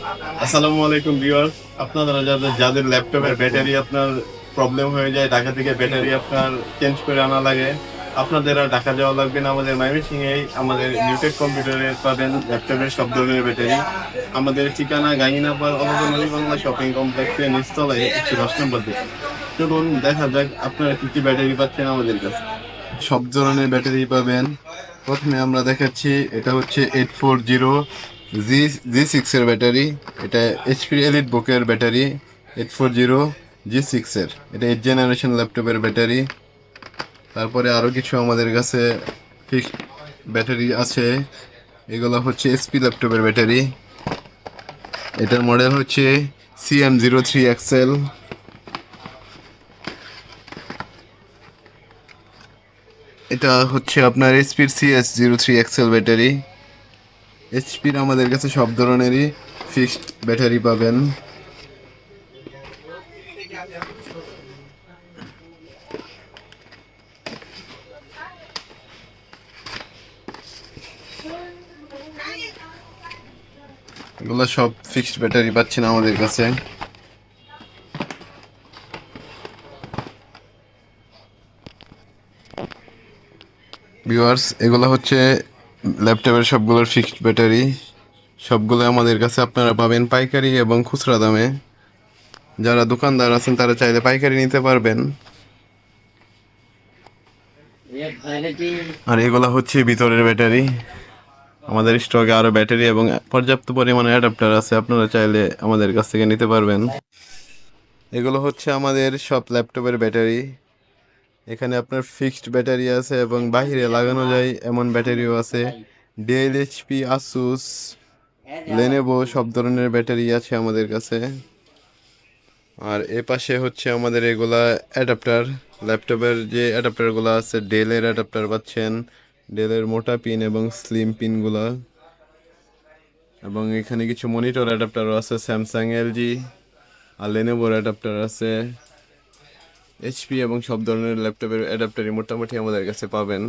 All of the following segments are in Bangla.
আসসালামু আলাইকুম ভিউয়ার্স। আপনারা যাদের যাদের ল্যাপটপের ব্যাটারি আপনার প্রবলেম হয়ে যায়, ঢাকা থেকে ব্যাটারি আপনার চেঞ্জ করে আনা লাগে, আপনাদের আর ঢাকা যাওয়া লাগবে না। আমাদের ময়মনসিংহে আমাদের নিউটেক কম্পিউটারে পাবেন ল্যাপটপের সব ধরনের ব্যাটারি। আমাদের ঠিকানা গাইনাপাড় অলগনলি বাংলা শপিং কমপ্লেক্সে নিচতলায় 110 নম্বর দিকে। চলুন দেখা যাক আপনারা কি কি ব্যাটারি পাচ্ছেন আমাদের কাছে। সব ধরনের ব্যাটারি পাবেন। প্রথমে আমরা দেখাচ্ছি, এটা হচ্ছে 840 জি জি6 এর ব্যাটারি। এটা এইচপি এলিট বুকের ব্যাটারি। 840 জি6 এর, এটা 8th জেনারেশন ল্যাপটপের ব্যাটারি। তারপরে আরও কিছু আমাদের কাছে ফিক্সড ব্যাটারি আছে। এগুলো হচ্ছে এসপি ল্যাপটপের ব্যাটারি। এটার মডেল হচ্ছে CM03XL। এটা হচ্ছে আপনার এইচপির CS03XL ব্যাটারি। এইচপির আমাদের কাছে সব ধরনেরই ফিক্সড ব্যাটারি পাবেন। এগুলো সব ফিক্সড ব্যাটারি পাচ্ছেন আমাদের কাছে। ভিউয়ার্স, এগুলো হচ্ছে ল্যাপটপের সবগুলোর ফিক্সড ব্যাটারি। সবগুলো আমাদের কাছে আপনারা পাবেন পাইকারি এবং খুচরা দামে। যারা দোকানদার আছেন তারা চাইলে পাইকারি নিতে পারবেন। আর এগুলো হচ্ছে ভিতরের ব্যাটারি। আমাদের স্টকে আরো ব্যাটারি এবং পর্যাপ্ত পরিমাণে অ্যাডাপ্টার আছে, আপনারা চাইলে আমাদের কাছ থেকে নিতে পারবেন। এগুলো হচ্ছে আমাদের সব ল্যাপটপের ব্যাটারি। এখানে আপনার ফিক্সড ব্যাটারি আছে এবং বাইরে লাগানো যায় এমন ব্যাটারিও আছে। ডেল, এইচপি, আসুস, লেনোভো সব ধরনের ব্যাটারি আছে আমাদের কাছে। আর এ পাশে হচ্ছে আমাদের এগুলা অ্যাডাপ্টার। ল্যাপটপের যে অ্যাডাপ্টারগুলো আছে, ডেলের অ্যাডাপ্টার পাচ্ছেন, ডেলের মোটা পিন এবং স্লিম পিনগুলো। এবং এখানে কিছু মনিটর অ্যাডাপ্টারও আছে, স্যামসাং, এলজি আর লেনোভোর অ্যাডাপ্টার আছে। এইচপি এবং সব ধরনের ল্যাপটপের অ্যাডাপ্টারই মোটামুটি আমাদের কাছে পাবেন।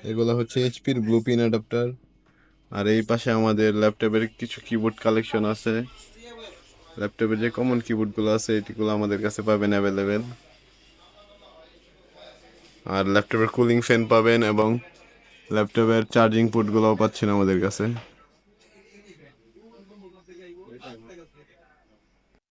এগুলো হচ্ছে এইচপির ব্লু পিন অ্যাডাপ্টার। আর এই পাশে আমাদের ল্যাপটপের কিছু কিবোর্ড কালেকশন আছে। ল্যাপটপের যে কমন কিবোর্ডগুলো আছে এটিগুলো আমাদের কাছে পাবেন অ্যাভেলেবেল। আর ল্যাপটপের কুলিং ফ্যান পাবেন এবং ল্যাপটপের চার্জিং পোর্টগুলোও পাচ্ছেন আমাদের কাছে।